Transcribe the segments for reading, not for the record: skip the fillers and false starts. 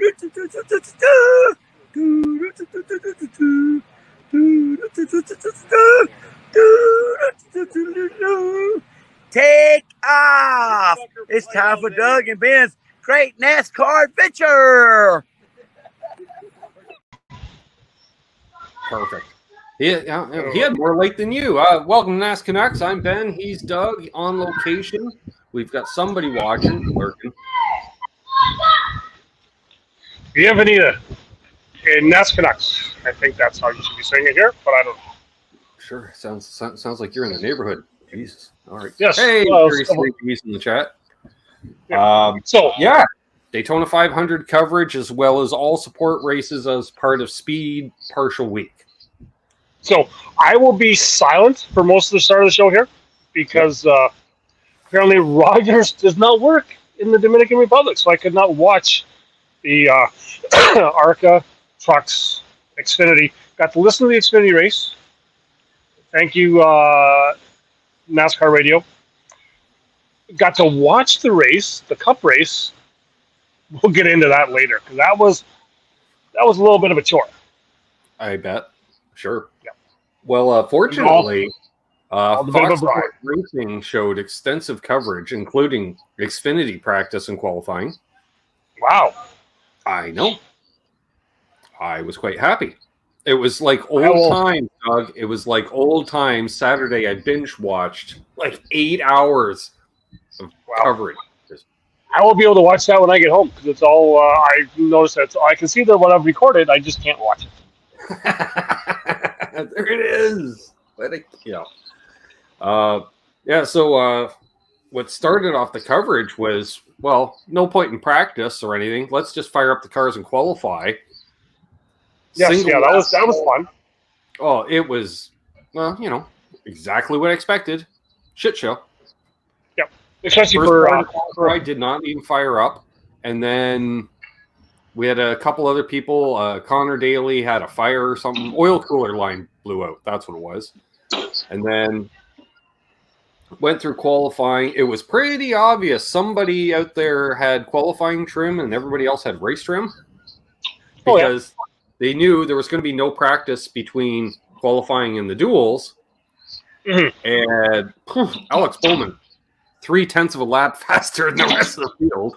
Take off! It's time for Doug and Ben's Great NASCAR Adventure! Perfect. He had more light than you. Welcome to NasCanucks. I'm Ben. He's Doug on location. We've got somebody watching, lurking. Bienvenida in NasCanucks. I think that's how you should be saying it here, but I don't know. Sure. Sounds like you're in the neighborhood. Jesus. All right. Yes. Hey, Well, very sleepy in the chat. Yeah. Daytona 500 coverage as well as all support races as part of Speed Partial Week. So I will be silent for most of the start of the show here because apparently Rogers does not work in the Dominican Republic, so I could not watch the ARCA Trucks Xfinity. Got to listen to the Xfinity race. Thank you, NASCAR Radio. Got to watch the race, the Cup race. We'll get into that later because that was a little bit of a chore. I bet. Sure. Yeah. Well, fortunately, Fox Sports Racing showed extensive coverage, including Xfinity practice and qualifying. Wow. I know. I was quite happy. It was like old times, Doug. It was like old times. Saturday, I binge watched like 8 hours of coverage. I will be able to watch that when I get home because it's all. I noticed that I can see that what I've recorded. I just can't watch it. There it is. So what started off the coverage was, well, no point in practice or anything. Let's just fire up the cars and qualify. Yes, that was fun. Oh, it was, well, exactly what I expected. Shit show. Yep. Especially for I did not even fire up. And then we had a couple other people. Connor Daly had a fire or something. Oil cooler line blew out. That's what it was. And then went through qualifying. It was pretty obvious. Somebody out there had qualifying trim and everybody else had race trim. Because they knew there was going to be no practice between qualifying and the duels. Mm-hmm. And Alex Bowman, 0.3 of a lap faster than the rest of the field.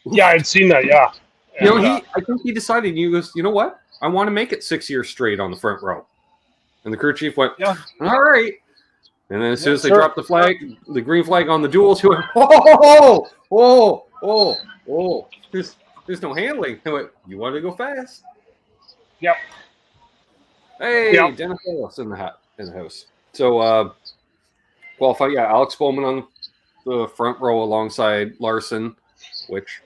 Yeah, I'd seen that, yeah. And, I think he decided, he goes, you know what? I want to make it 6 years straight on the front row. And the crew chief went, all right. And then as soon as they dropped the flag, the green flag on the duels, he went, there's no handling. He went, you want to go fast? Yep. Hey, Dennis Ellis in the house. So, qualify, Alex Bowman on the front row alongside Larson, which...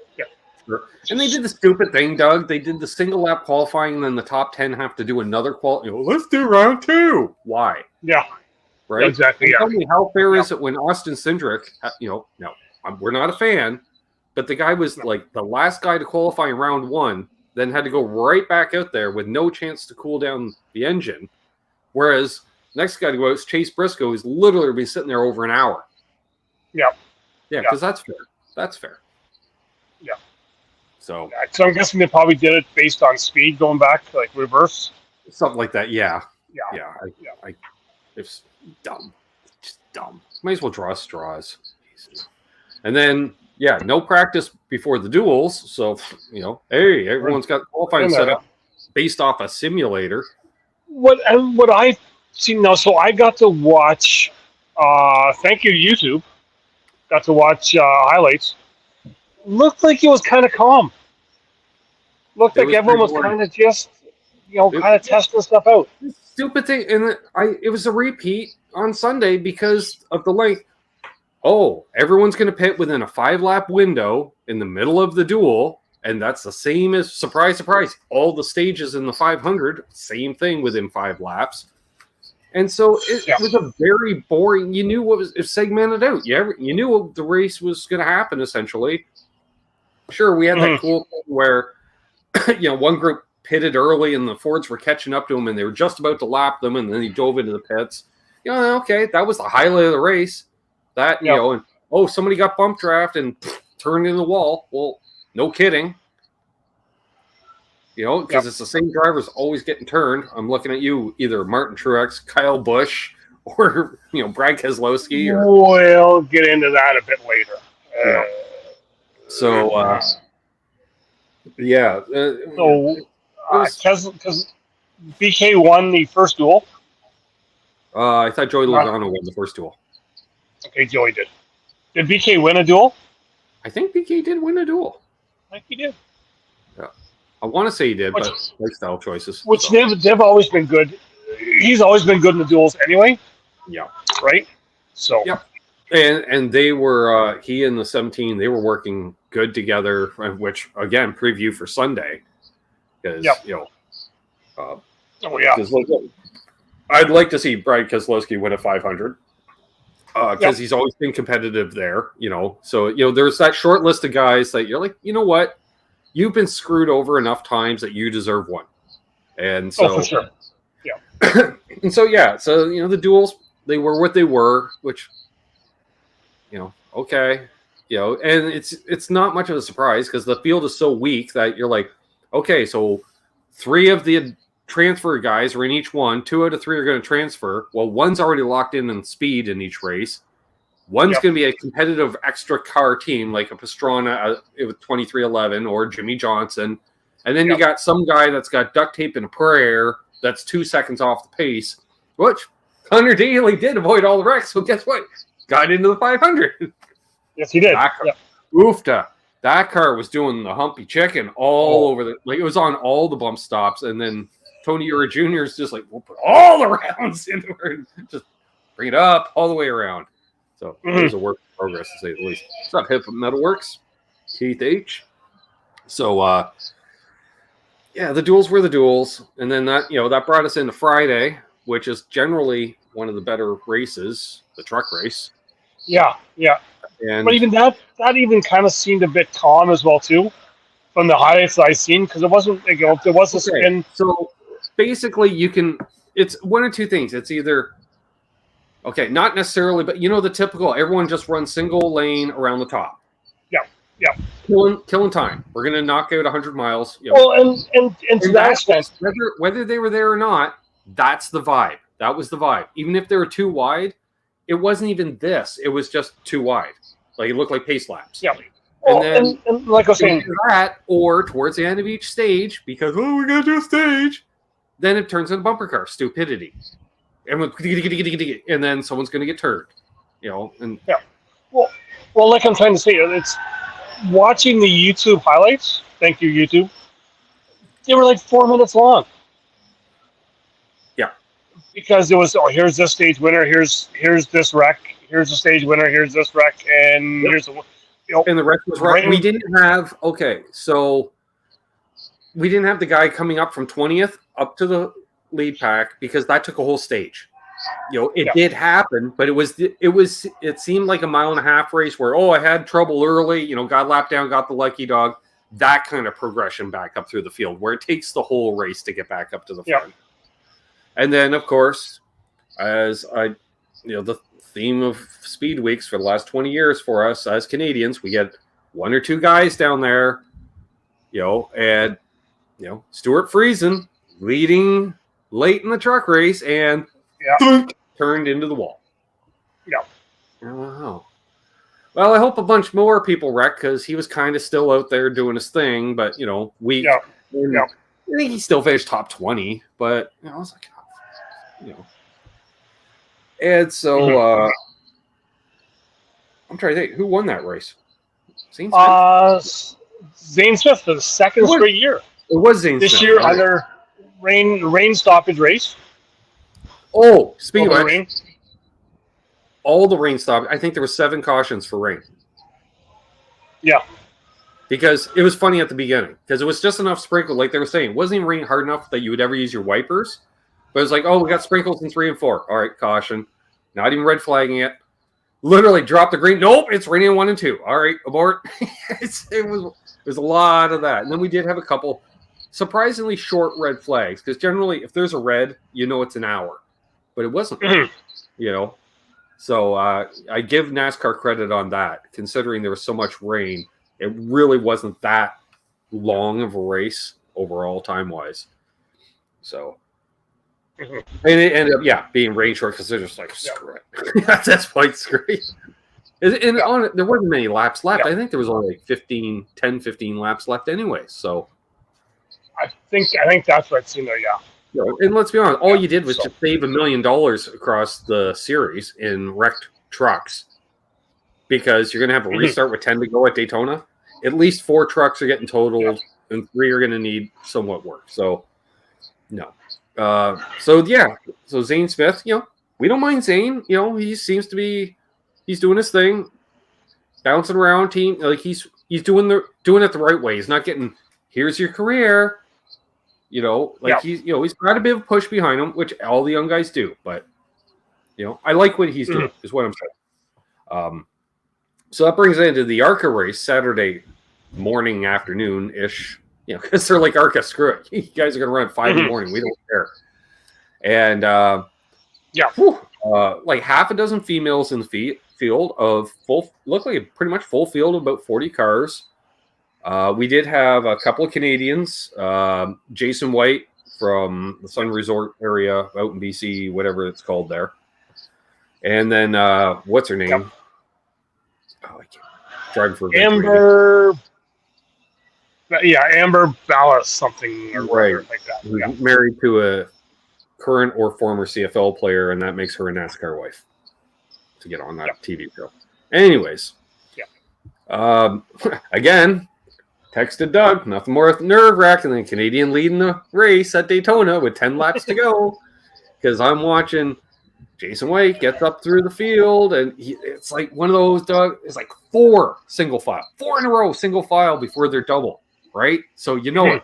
And they did the stupid thing, Doug. They did the single lap qualifying, and then the top 10 have to do another let's do round 2. Why? Yeah. Right? Exactly. Tell me how fair is it when Austin Cindric, no, we're not a fan, but the guy was like the last guy to qualify in round 1, then had to go right back out there with no chance to cool down the engine. Whereas next guy to go out is Chase Briscoe, who's literally been sitting there over an hour. Yeah. Yeah, because that's fair. That's fair. Yeah. So I'm guessing they probably did it based on speed going back, like reverse. Something like that, yeah. It's dumb. Just dumb. Might as well draw straws. And then, no practice before the duels. So, hey, everyone's got qualifying set up based off a simulator. What I've seen now, so I got to watch, thank you, YouTube, got to watch highlights. Looked like it was kind of calm. Looked like everyone was kind of just, kind of testing stuff out. Stupid thing, and it was a repeat on Sunday because of the length. Oh, everyone's going to pit within a 5-lap window in the middle of the duel, and that's the same as, surprise, surprise, all the stages in the 500, same thing within 5 laps. And so it was a very boring, you knew what was segmented out. You knew what the race was going to happen, essentially. Sure, we had that cool thing where, one group pitted early and the Fords were catching up to them and they were just about to lap them and then he dove into the pits. Okay, that was the highlight of the race. That, somebody got bump draft and turned into the wall. Well, no kidding. You know, because it's the same drivers always getting turned. I'm looking at you, either Martin Truex, Kyle Busch, or Brad Keselowski. We'll get into that a bit later. Yeah. So, yeah. Because BK won the first duel. I thought Joey Logano won the first duel. Okay, Joey did. Did BK win a duel? I think BK did win a duel. I think he did. Yeah. I want to say he did, but lifestyle choices. Which they've always been good. He's always been good in the duels anyway. Yeah. Right? So. Yep. And they were, he and the 17, they were working good together, which, again, preview for Sunday. Because, I'd like to see Brad Keselowski win a 500. Because he's always been competitive there, So, there's that short list of guys that you're like, you know what? You've been screwed over enough times that you deserve one. And so, for sure. Yeah. And so, the duels, they were what they were, which, okay. And it's not much of a surprise because the field is so weak that you're like, okay, so 3 of the transfer guys are in each one. 2 out of 3 are going to transfer. Well, one's already locked in speed in each race. One's going to be a competitive extra car team like a Pastrana with 2311 or Jimmy Johnson. And then you got some guy that's got duct tape in a prayer that's 2 seconds off the pace, which Hunter Daly did avoid all the wrecks. So guess what? Got into the 500. Yes, he did. Oofta. That car was doing the humpy chicken all over it was on all the bump stops. And then Tony Ura Jr. is just like, we'll put all the rounds into her and just bring it up all the way around. So it was a work in progress, to say the least. It's not Hip Metalworks, Keith H. So, the duels were the duels. And then that brought us into Friday, which is generally one of the better races, the truck race. Yeah. But even that even kind of seemed a bit calm as well, too, from the highlights that I've seen, because it wasn't, there was a spin. So basically, it's one or two things. It's either, not necessarily, but the typical, everyone just runs single lane around the top. Yeah. Killing time. We're going to knock out 100 miles. Well, and to that extent, whether they were there or not, that's the vibe. That was the vibe. Even if they were too wide, it wasn't even this. It was just too wide. Like, it looked like pace laps. Yeah. Well, and like I was saying, that, or towards the end of each stage, because we're going to do a stage, then it turns into bumper car stupidity. And then someone's going to get turned. And well, like I'm trying to say, it's watching the YouTube highlights. Thank you, YouTube. They were like 4 minutes long. Yeah, because it was here's this stage winner, here's this wreck, here's the stage winner, here's this wreck, and here's the and the rest was right. We didn't have so we didn't have the guy coming up from 20th up to the lead pack because that took a whole stage. It did happen, but it seemed like a 1.5 mile race where, I had trouble early, got lapped down, got the lucky dog, that kind of progression back up through the field where it takes the whole race to get back up to the front. And then, of course, as the theme of speed weeks for the last 20 years for us as Canadians, we get 1 or 2 guys down there, and, Stuart Friesen leading late in the truck race and turned into the wall. Yeah. Oh. Well, I hope a bunch more people wreck because he was kind of still out there doing his thing, but, weak. Yeah. I think he still finished top 20, but, I was like, And so, I'm trying to think, who won that race? Zane Smith? Zane Smith for the second straight year. It was Zane This Smith. year, under rain stoppage race. Oh, speaking of rain. All the rain stopped. I think there were 7 cautions for rain. Yeah. Because it was funny at the beginning. Because it was just enough sprinkle. Like they were saying, it wasn't even raining hard enough that you would ever use your wipers. But it was like, we got sprinkles in 3 and 4. All right, caution. Not even red flagging it. Literally dropped the green. Nope, it's raining 1 and 2. All right, abort. It was a lot of that. And then we did have a couple surprisingly short red flags. Because generally, if there's a red, it's an hour. But it wasn't, So I give NASCAR credit on that, considering there was so much rain. It really wasn't that long of a race overall time-wise. So, Mhm. and it ended up, being rain short because they're just like, screw it. That's quite scary. And on it, there wasn't many laps left. I think there was only like 15 laps left anyway. So I think that's what I've seen there. Yeah. and let's be honest, all you did was just save $1 million across the series in wrecked trucks because you're going to have a restart with 10 to go at Daytona. At least 4 trucks are getting totaled, and 3 are going to need somewhat work. So no. So Zane Smith, we don't mind Zane. He seems to be. He's doing his thing, bouncing around team. Like he's doing it the right way. He's not getting, here's your career. He's got a bit of push behind him, which all the young guys do. But I like what he's doing. Is what I'm saying. So that brings us into the ARCA race Saturday morning, afternoon ish. Because they're like, ARCA, screw it. You guys are gonna run at 5 in the morning. We don't care. And like half a dozen females in the field of looked like a pretty much full field of about 40 cars. We did have a couple of Canadians, Jason White from the Sun Resort area out in BC, whatever it's called there. And then what's her name? Yep. Oh, I can't. Driving for Amber. Amber Ballas something or right like that. Yeah. Married to a current or former CFL player, and that makes her a NASCAR wife to get on that TV show. Anyways, again, texted Doug, nothing more nerve-wracking than Canadian leading the race at Daytona with 10 laps to go, because I'm watching Jason White gets up through the field, and it's like one of those, Doug, it's like 4 single file, 4 in a row single file before they're double, right? So it.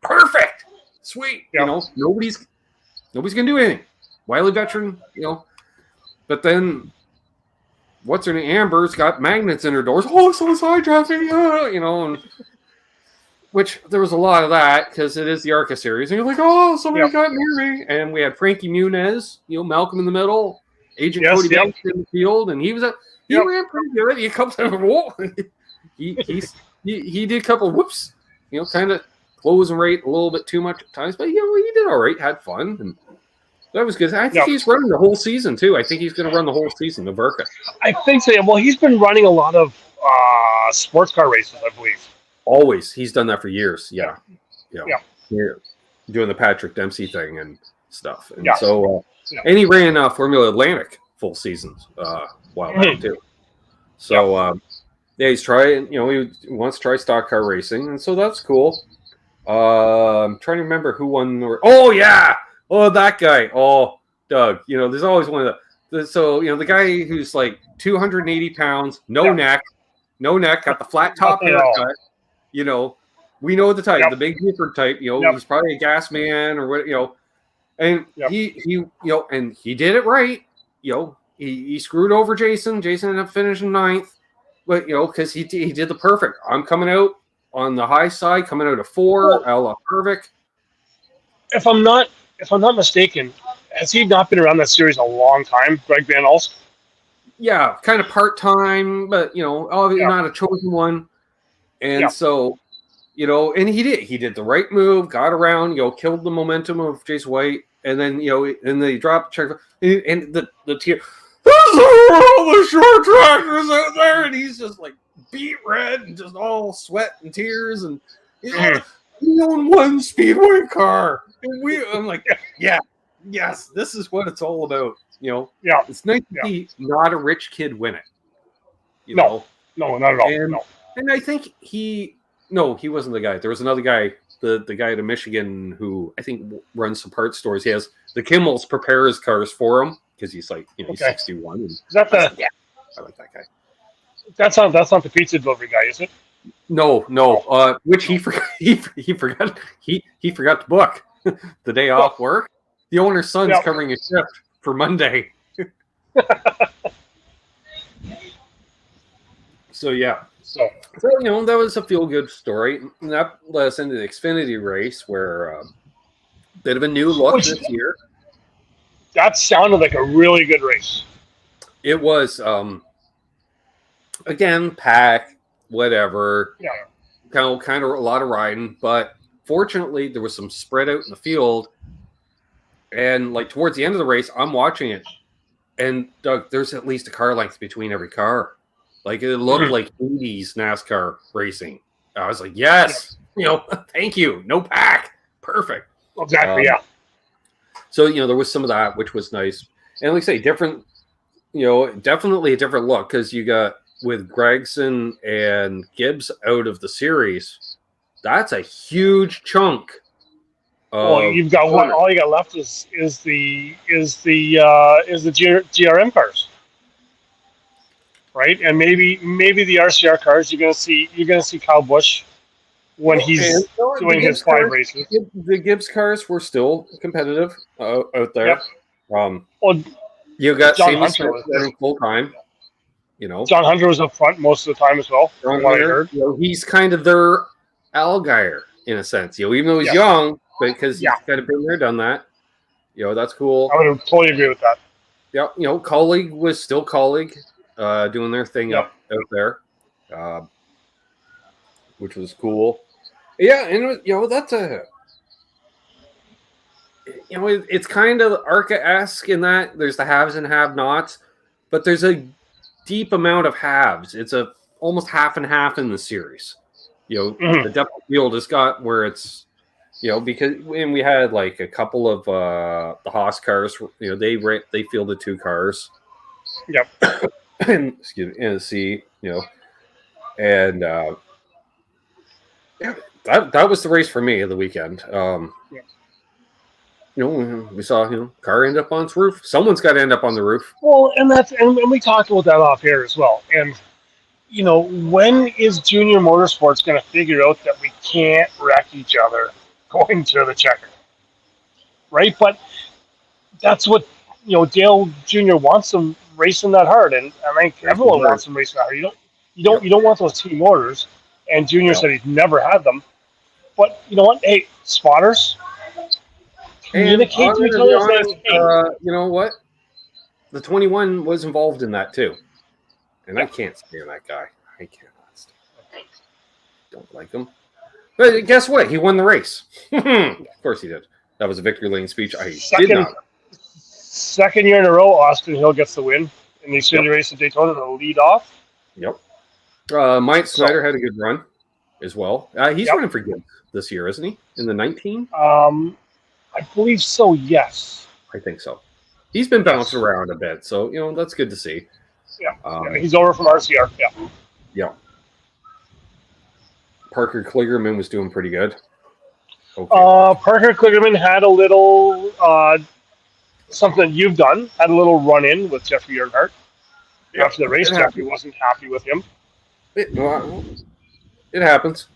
Perfect. Sweet. Nobody's gonna do anything. Wily veteran, But then, what's her name? Amber's got magnets in her doors. Oh, so side drafting, and which there was a lot of that because it is the ARCA series, and you're like, oh, somebody got near me, and we had Frankie Muniz, Malcolm in the middle, Agent Cody Banks in the field, and he ran pretty good. He comes out of whoa. he did a couple of whoops, kind of closing rate a little bit too much at times, but he did all right, had fun, and that was good. I think he's running the whole season too. I think he's going to run the whole season of ARCA. I think so. Well, he's been running a lot of sports car races, I believe. Always, he's done that for years. Yeah. Doing the Patrick Dempsey thing and stuff, and and he ran Formula Atlantic full seasons while back too. So he's trying. He wants to try stock car racing, and so that's cool. I'm trying to remember who won. That guy. Oh, Doug. There's always one of the. So the guy who's like 280 pounds, no neck, got the flat top haircut. We know the type, the big Buford type. He's probably a gas man or what. And he and he did it right. He screwed over Jason. Jason ended up finishing 9th, but because he did the perfect. I'm coming out on the high side, coming out of 4, a la Hervik. If I'm not mistaken, has he not been around that series a long time, Greg Van Alst? Yeah, kind of part-time, but not a chosen one. And so, and he did the right move, got around, killed the momentum of Jason White, and then and they dropped check, and the tear. All the short trackers out there, and he's just like beat red and just all sweat and tears, and he owned one speedway car, and I'm like, yes, this is what it's all about. It's nice to see not a rich kid win it. No, not at all. And I think he wasn't the guy. There was another guy, the guy out of Michigan who I think runs some parts stores. He has the Kimmels prepare his cars for him because he's like, he's 61. And is that I like that guy. That's not the pizza delivery guy, is it? No. Which he forgot. He forgot to book the day off work. The owner's son's covering his shift for Monday. So that was a feel-good story. And that led us into the Xfinity race, where a bit of a new look this year. That sounded like a really good race. It was, again, pack, whatever. Yeah. Kind of a lot of riding, but fortunately, there was some spread out in the field. And like towards the end of the race, I'm watching it. And Doug, there's at least a car length between every car. Like it looked like 80s NASCAR racing. I was like, yes, thank you. No pack. Perfect. Exactly, yeah. So, there was some of that, which was nice. And like I say, different, definitely a different look because you got with Gregson and Gibbs out of the series. That's a huge chunk. Well, you've got what? All you got left is the GRM cars, right? And maybe the RCR cars. You're gonna see Kyle Busch when he's doing his 5 races. The Gibbs cars were still competitive out there. Yep. You got John Sammy Hunter running full time. John Hunter was up front most of the time as well. From what I heard. He's kind of their Allgaier in a sense. Even though he's young. Because he's kind of been there, done that. That's cool. I would totally agree with that. Yeah, colleague was still colleague, doing their thing out there, which was cool. Yeah, and that's it's kind of ARCA-esque in that there's the haves and have-nots, but there's a deep amount of haves. It's almost half and half in the series. The depth of field has got where it's. Because when we had like a couple of the Haas cars, they fielded 2 cars. Yep. And C, and that was the race for me of the weekend. We saw car end up on its roof. Someone's got to end up on the roof. Well, and we talked about that off air as well. And when is Junior Motorsports going to figure out that we can't wreck each other going to the checker, right? But that's what Dale Jr. wants them racing that hard, and I think everyone wants them racing that hard. You don't want those team orders. And Junior said he's never had them. But you know what? Hey, spotters, communicate to each other. You know what? The 21 was involved in that too, and I can't stand that guy. I cannot stand him. Don't like him. But guess what? He won the race. Of course he did. That was a victory lane speech. Second year in a row, Austin Hill gets the win in the Xfinity race at Daytona to lead off. Yep. Mike Snyder had a good run as well. He's running for Gibbs this year, isn't he? In the 19? I believe so, yes. I think so. He's been bouncing around a bit, so, that's good to see. Yeah. He's over from RCR. Yeah. Parker Kligerman was doing pretty good. Okay. Parker Kligerman had a little something that you've done. Had a little run-in with Jeffrey Earnhardt. After the race, Jeffrey wasn't happy with him. It happens.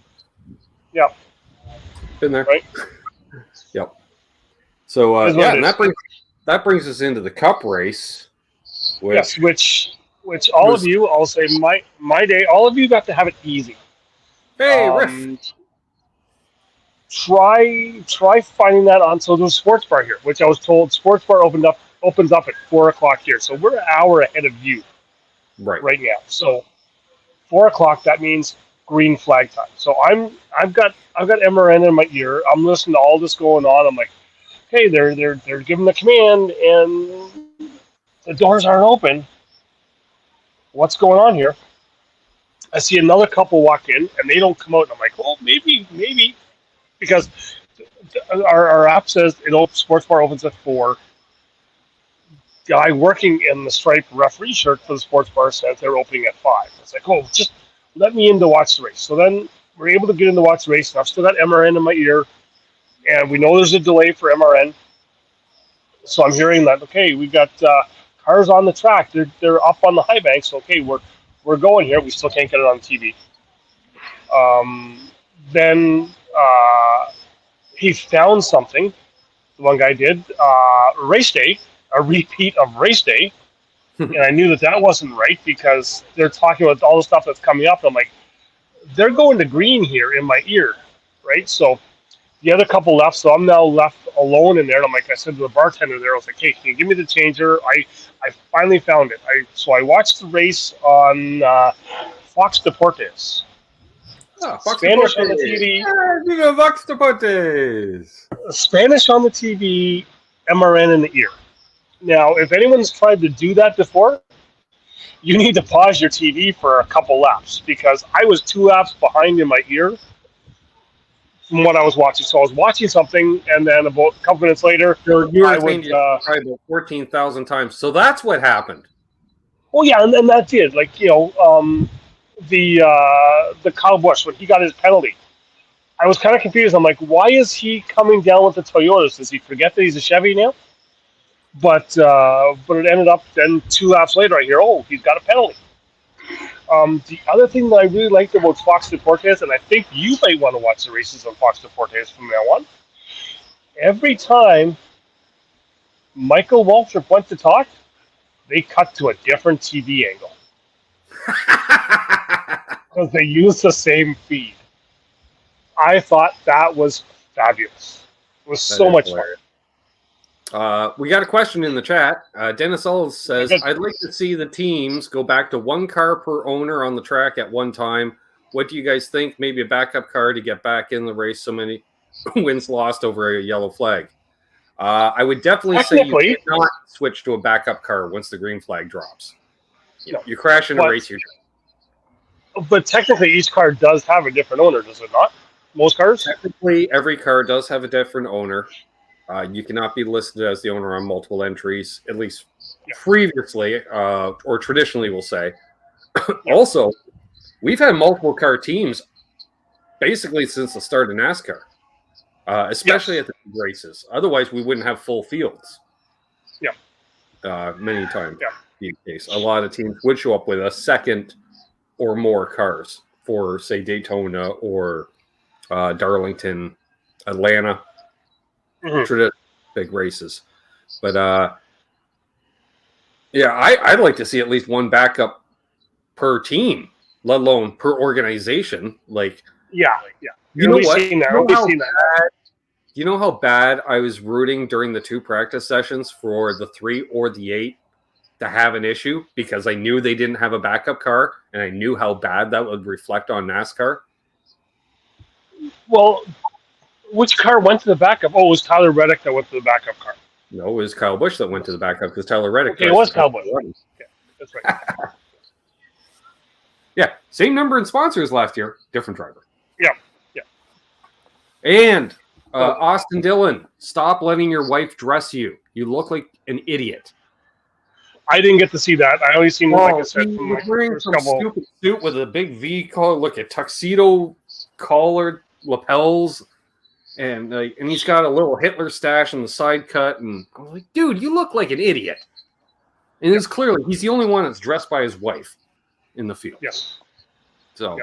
Yeah. Been there. Right. Yep. So, and that brings us into the Cup race. Which all of you, I'll say my day, all of you got to have it easy. Hey, Riff. Try finding that on. So there's a sports bar here, which I was told sports bar opens up at 4:00 here. So we're an hour ahead of you right now. So 4:00, that means green flag time. So I've got MRN in my ear. I'm listening to all this going on. I'm like, hey, they're giving the command and the doors aren't open. What's going on here? I see another couple walk in, and they don't come out. And I'm like, well, maybe, because our app says sports bar opens at 4. Guy working in the striped referee shirt for the sports bar said they're opening at 5. It's like, oh, just let me in to watch the race. So then we're able to get in to watch the race, and I've still got MRN in my ear, and we know there's a delay for MRN. So I'm hearing that, okay, we've got cars on the track. They're up on the high banks. So, okay, we're going here. We still can't get it on TV. Then he found something. The one guy did. Race day, a repeat of race day. And I knew that wasn't right because they're talking about all the stuff that's coming up. And I'm like, they're going to green here in my ear, right? So the other couple left. So I'm now left alone in there. And I'm like, I said to the bartender there, I was like, hey, can you give me the changer? I finally found it. So I watched the race on Fox Deportes. Spanish on the TV. Viva Vox Deportes. Spanish on the TV, MRN in the ear. Now, if anyone's tried to do that before, you need to pause your TV for a couple laps because I was 2 laps behind in my ear from what I was watching. So I was watching something, and then about a couple minutes later, So you were I saying would. you tried about 14,000 times. So that's what happened. Well, yeah, and that did. Like, the Kyle Busch, when he got his penalty, I was kind of confused. I'm like, why is he coming down with the Toyotas? Does he forget that he's a Chevy now? But it ended up then 2 laps later, I hear, oh, he's got a penalty. The other thing that I really liked about Fox Deportes, and I think you might want to watch the races on Fox Deportes from now on, every time Michael Waltrip went to talk, they cut to a different TV angle. Because they used the same feed. I thought that was fabulous. It was so much fun. We got a question in the chat. Dennis Ellis says, I'd like to see the teams go back to 1 car per owner on the track at one time. What do you guys think? Maybe a backup car to get back in the race. So many wins lost over a yellow flag. I would definitely say you cannot switch to a backup car once the green flag drops. You crash in a race, you're done. But technically, each car does have a different owner, does it not? Most cars? Technically, every car does have a different owner. You cannot be listed as the owner on multiple entries, at least previously, or traditionally, we'll say. Also, we've had multiple car teams basically since the start of NASCAR, especially at the big races. Otherwise, we wouldn't have full fields. Many times. In case. A lot of teams would show up with a second or more cars for, say, Daytona or Darlington, Atlanta. Big races. But I'd like to see at least 1 backup per team, let alone per organization. You know what? You know how bad I was rooting during the 2 practice sessions for the 3 or the 8 to have an issue because I knew they didn't have a backup car and I knew how bad that would reflect on NASCAR. Well, which car went to the backup? Oh, it was Tyler Reddick that went to the backup car. No, it was Kyle Busch that went to the backup because Tyler Reddick. Okay, it was Kyle Busch. Yeah, that's right. Yeah, same number in sponsors last year, different driver. Yeah. And Austin Dillon, stop letting your wife dress you. You look like an idiot. I didn't get to see that. I only seen, like I said, he was wearing some stupid suit with a big V collar, look at tuxedo collared lapels, and he's got a little Hitler stash in the side cut. And I was like, dude, you look like an idiot. And it's clearly he's the only one that's dressed by his wife in the field. Yes. So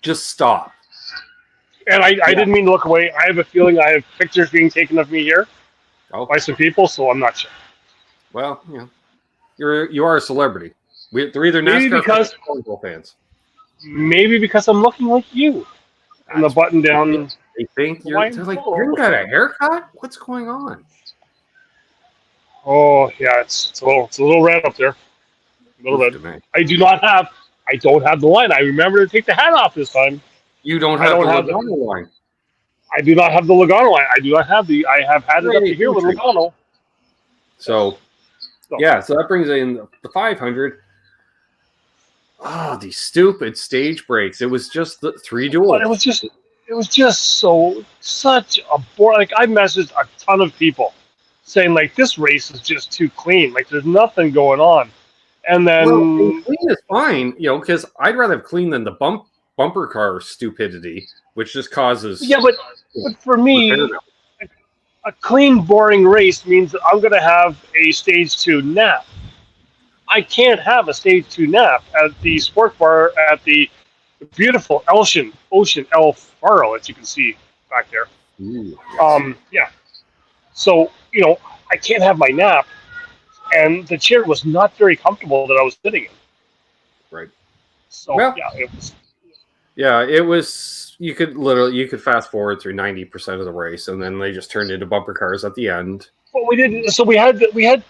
just stop. And I didn't mean to look away. I have a feeling I have pictures being taken of me here by some people, so I'm not sure. Well, you are a celebrity. They're either NASCAR or fans. Maybe because I'm looking like you. And the button down. They think they're like, you got a haircut? What's going on? Oh yeah, it's a little red up there. A little red. I don't have the line. I remember to take the hat off this time. You don't have the Logano line. I do not have the Logano line. I have had it up to here with Logano. So that brings in the 500. Oh, these stupid stage breaks. It was just the 3 duels. But it was just such a bore. Like, I messaged a ton of people saying, like, this race is just too clean. Like, there's nothing going on. And then clean is fine, because I'd rather have clean than the bumper car stupidity, which just causes. Yeah, but for me, a clean, boring race means that I'm going to have a stage 2 nap. I can't have a stage 2 nap at the sport bar at the beautiful Ocean El Faro, as you can see back there. Ooh, yes. So, I can't have my nap, and the chair was not very comfortable that I was sitting in. Right. So, it was. Yeah, it was. You could fast forward through 90% of the race, and then they just turned into bumper cars at the end. Well, we did. So we had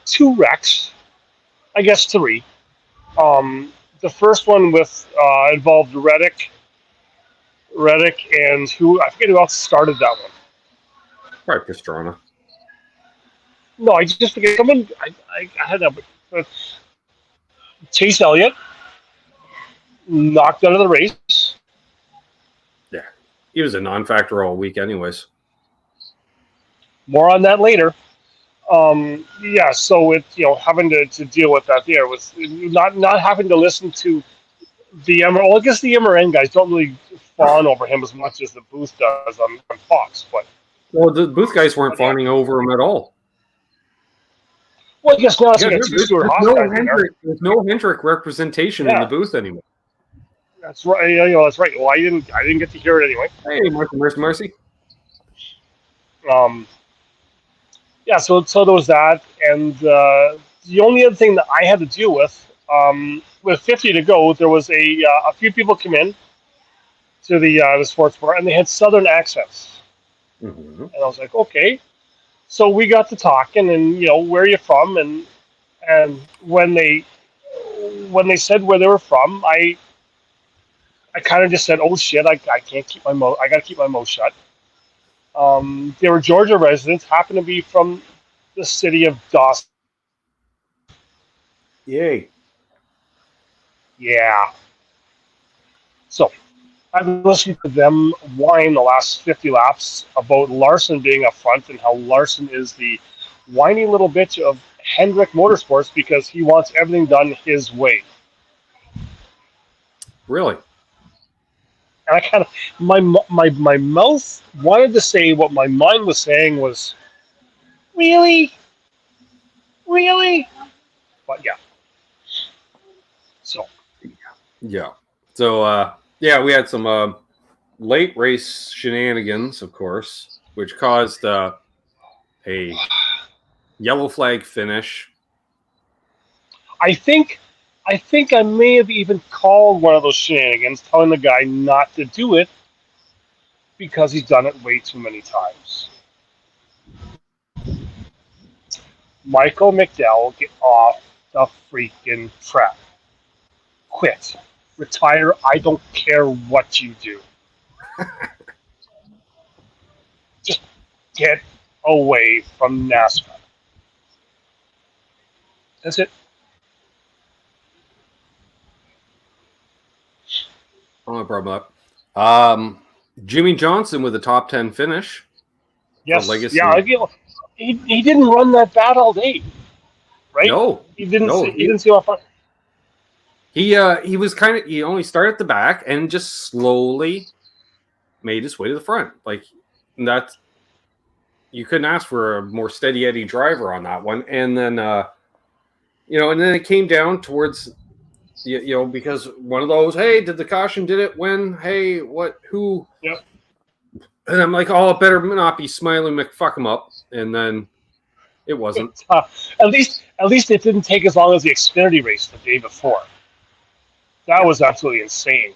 2 wrecks. I guess 3. The first one involved Reddick Reddick, and I forget who else started that one. Probably Pastrana. No, I just forget someone. I had that, but Chase Elliott knocked out of the race. Yeah, he was a non-factor all week, anyways. More on that later. Yeah, so it having to deal with that there was not having to listen to the I guess the MRN guys don't really fawn over him as much as the booth does on Fox, but Well, the booth guys weren't fawning over him at all. Well, I guess now Yeah, you got two Stuart Haas guys in there. There's no Hendrick representation in the booth anymore. That's right. That's right. Well, I didn't get to hear it anyway. Hey, Marcy. Yeah. So there was that, and the only other thing that I had to deal with 50 to go, there was a few people come in to the sports bar, and they had Southern accents, and I was like, okay. So we got to talking, and where are you from, and when they said where they were from, I kind of just said, oh shit, I can't keep my mouth. I got to keep my mouth shut. They were Georgia residents, happened to be from the city of Dawson. Yay. Yeah. So I've been listening to them whine the last 50 laps about Larson being up front and how Larson is the whiny little bitch of Hendrick Motorsports because he wants everything done his way. Really? And I kind of my mouth wanted to say what my mind was saying was, really, but yeah. So yeah. So we had some late race shenanigans, of course, which caused a yellow flag finish. I think I may have even called one of those shenanigans, telling the guy not to do it because he's done it way too many times. Michael McDowell, get off the freaking track. Quit. Retire. I don't care what you do. Just get away from NASCAR. That's it. Oh, no problem. Jimmy Johnson with a top 10 finish. Yes. Yeah. He didn't run that bad all day, right? No, he didn't. He didn't see off. He was he only started at the back and just slowly made his way to the front. Like that's you couldn't ask for a more steady Eddie driver on that one. And then and then it came down towards because one of those, hey, did the caution did it win? Hey, what who? Yep. And I'm like, oh, it better not be Smiley McFuck him up. And then it wasn't. At least it didn't take as long as the Xfinity race the day before. That was absolutely insane.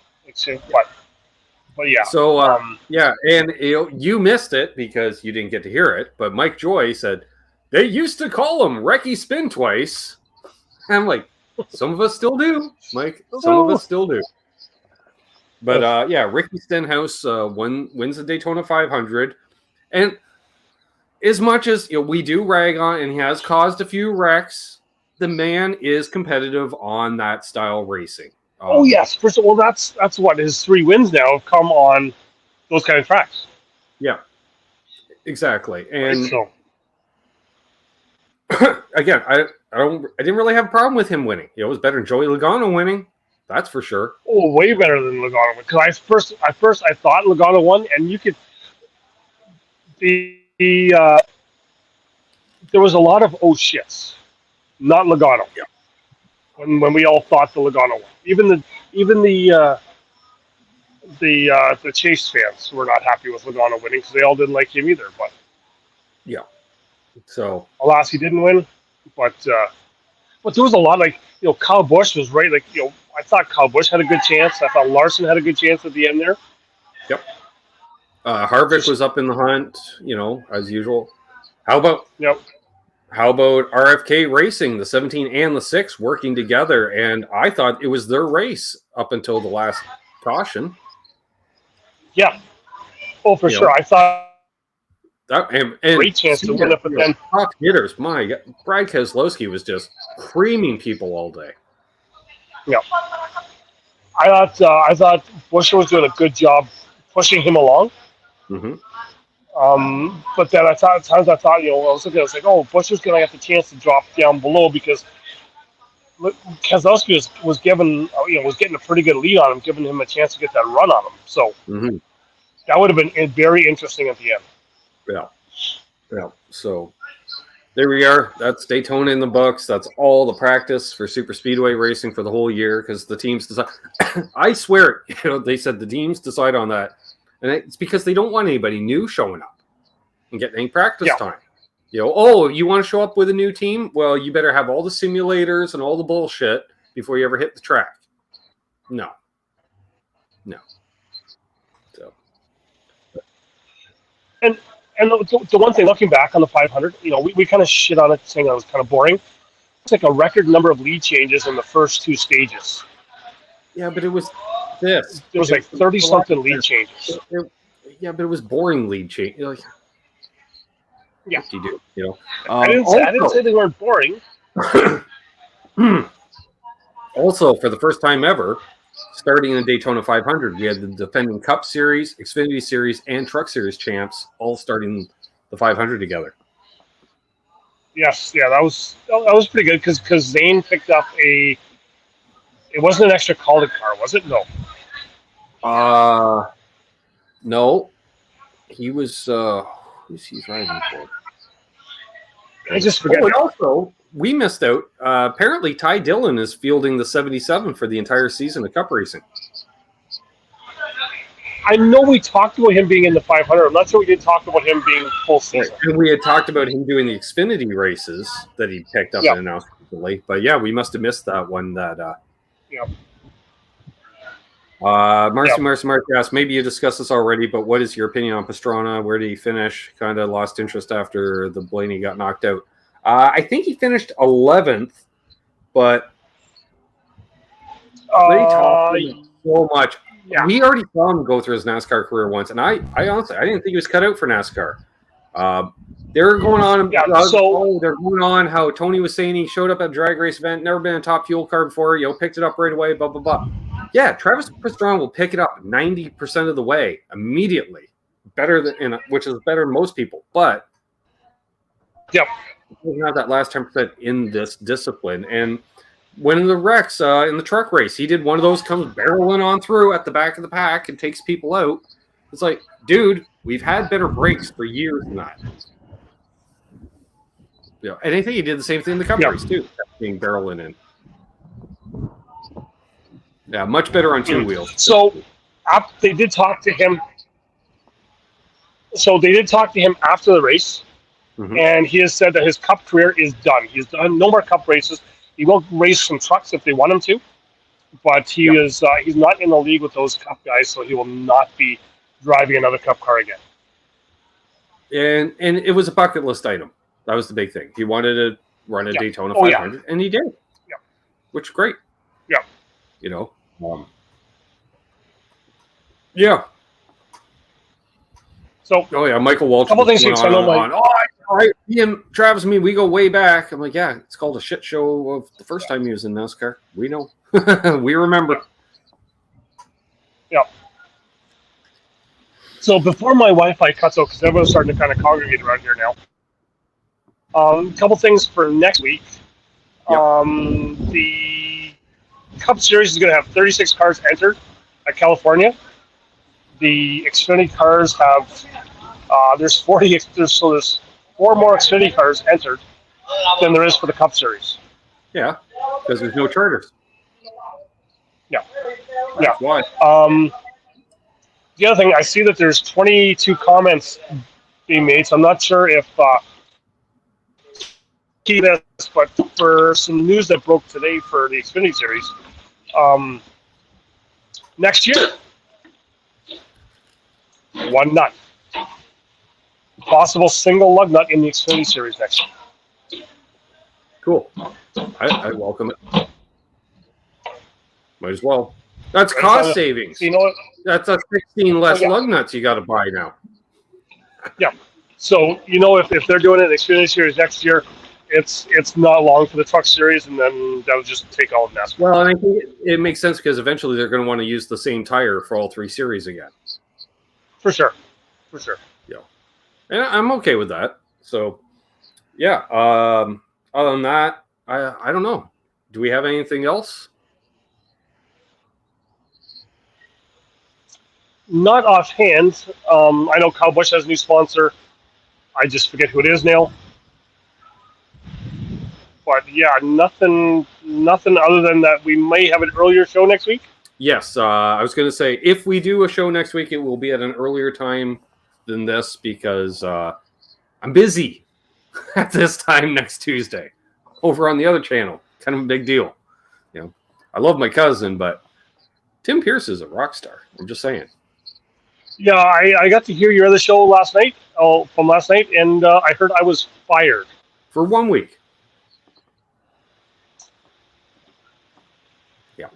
But yeah. So and you missed it because you didn't get to hear it. But Mike Joy said they used to call him Recky Spin Twice. And I'm like, some of us still do, Mike. Some of us still do. But Ricky Stenhouse wins the Daytona 500, and as much as we do rag on, and he has caused a few wrecks, the man is competitive on that style racing. Oh yes, first of all, that's what his 3 wins now have come on those kind of tracks. Yeah, exactly. And right, so again, I didn't really have a problem with him winning. It was better than Joey Logano winning. That's for sure. Oh, way better than Logano. Because at first I thought Logano won, and you could there was a lot of oh shits, not Logano. Yeah. When we all thought the Logano won, even the Chase fans were not happy with Logano winning because they all didn't like him either. But yeah, so alas, he didn't win. But there was a lot Kyle Busch was right. I thought Kyle Busch had a good chance. I thought Larson had a good chance at the end there. Yep. Harvick was up in the hunt, as usual. How about RFK Racing, the 17 and the 6 working together? And I thought it was their race up until the last caution. Yeah. Oh, for You sure. know? I thought That, and great chance to win it, but then top hitters. My God, Brad Keselowski was just creaming people all day. yeah. I thought Buescher was doing a good job pushing him along. Mm-hmm. But then at times I thought, I was looking, I was like, oh, Buescher's going to have the chance to drop down below because Keselowski was given, was getting a pretty good lead on him, giving him a chance to get that run on him. So that would have been very interesting at the end. Yeah. So there we are. That's Daytona in the books. That's all the practice for super speedway racing for the whole year because the teams decide. I swear, they said the teams decide on that, and it's because they don't want anybody new showing up and getting any practice time. You want to show up with a new team? Well, you better have all the simulators and all the bullshit before you ever hit the track. No. So. And the one thing, looking back on the 500, we kind of shit on it, saying that it was kind of boring. It's like a record number of lead changes in the first two stages. Yeah, but it was this. There was like 30-something lead changes. Yeah, but it was boring lead change. Yeah. What do you do? I didn't say they weren't boring. Also, for the first time ever, starting in the Daytona 500, we had the defending Cup Series, Xfinity Series, and Truck Series champs all starting the 500 together. Yes, yeah, that was pretty good because Zane picked up it wasn't an extra called car, was it? No. No. He was who's he driving for? I just forget. And also, we missed out. Apparently, Ty Dillon is fielding the 77 for the entire season of Cup racing. I know we talked about him being in the 500. I'm not sure we did talk about him being full season. Right. And we had talked about him doing the Xfinity races that he picked up and announced recently. But yeah, we must have missed that one. Marcy asked, maybe you discussed this already, but what is your opinion on Pastrana? Where did he finish? Kind of lost interest after the Blaney got knocked out. I think he finished 11th, but they talked so much. Yeah. We already saw him go through his NASCAR career once, and I honestly, I didn't think he was cut out for NASCAR. They're going on. They're going on how Tony was saying he showed up at a drag race event, never been in a top fuel car before. Picked it up right away. Blah blah blah. Yeah, Travis Pastrana will pick it up 90% of the way immediately, which is better than most people. But he doesn't have that last 10% in this discipline. And when in the wrecks in the truck race, he did one of those, comes barreling on through at the back of the pack and takes people out. It's like, dude, we've had better brakes for years than that. And I think he did the same thing in the Cup race too, being barreling in. Yeah, much better on two wheels. So they did talk to him. So they did talk to him after the race, and he has said that his Cup career is done. He's done no more Cup races. He will race some trucks if they want him to, but he's not in the league with those Cup guys, so he will not be driving another Cup car again. And it was a bucket list item. That was the big thing. He wanted to run a Daytona 500, and he did. Yeah, which is great. Yeah, So, Michael Walsh. A couple things I know. Ian, Travis, and me, we go way back. I'm like, yeah, it's called a shit show of the first time he was in NASCAR. We know. We remember. Yeah. So before my Wi-Fi cuts out, because everyone's starting to kind of congregate around here now. A couple things for next week. The Cup Series is going to have 36 cars entered at California. The Xfinity cars have there's 40. There's 4 more Xfinity cars entered than there is for the Cup Series. Yeah, because there's no charters. Yeah. That's why. The other thing, I see that there's 22 comments being made, so I'm not sure if but for some news that broke today for the Xfinity Series, next year, 1 nut. Possible single lug nut in the Xfinity Series next year. Cool. I welcome it. Might as well. That's Right? cost savings. You know what? That's a 16 less Yeah. lug nuts you got to buy now. Yeah. So if they're doing it in Xfinity Series next year, it's not long for the Truck Series, and then that'll just take all of NASCAR. Well, and I think it makes sense because eventually they're going to want to use the same tire for all 3 series again. For sure. Yeah, and I'm okay with that. So, yeah. Other than that, I don't know. Do we have anything else? Not offhand. I know Kyle Busch has a new sponsor. I just forget who it is now. But yeah, nothing other than that. We may have an earlier show next week. Yes, I was going to say if we do a show next week, it will be at an earlier time than this because I'm busy at this time next Tuesday over on the other channel. Kind of a big deal. You know, I love my cousin, but Tim Pierce is a rock star. I'm just saying. Yeah, I got to hear your other show last night. From last night, and I heard I was fired For 1 week. Yeah.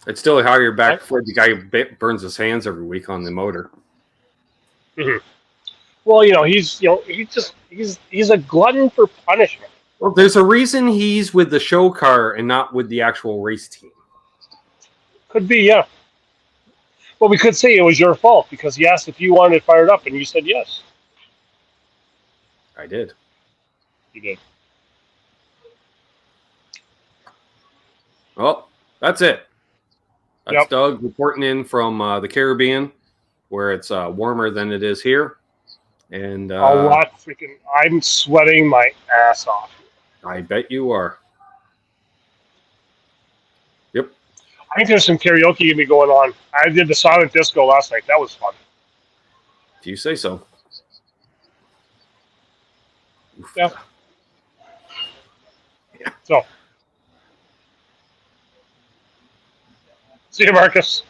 It's still how you're back for the guy who burns his hands every week on the motor. Mm-hmm. Well, he's a glutton for punishment. Well, there's a reason he's with the show car and not with the actual race team. Could be, yeah. Well, we could say it was your fault because he asked if you wanted it fired up, and you said yes. I did. You did. Well, that's it. That's Yep. Doug reporting in from the Caribbean, where it's warmer than it is here. And A lot freaking. I'm sweating my ass off. I bet you are. Yep. I think there's some karaoke going to be going on. I did the silent disco last night. That was fun. If you say so. Yeah. So, see you, Marcus.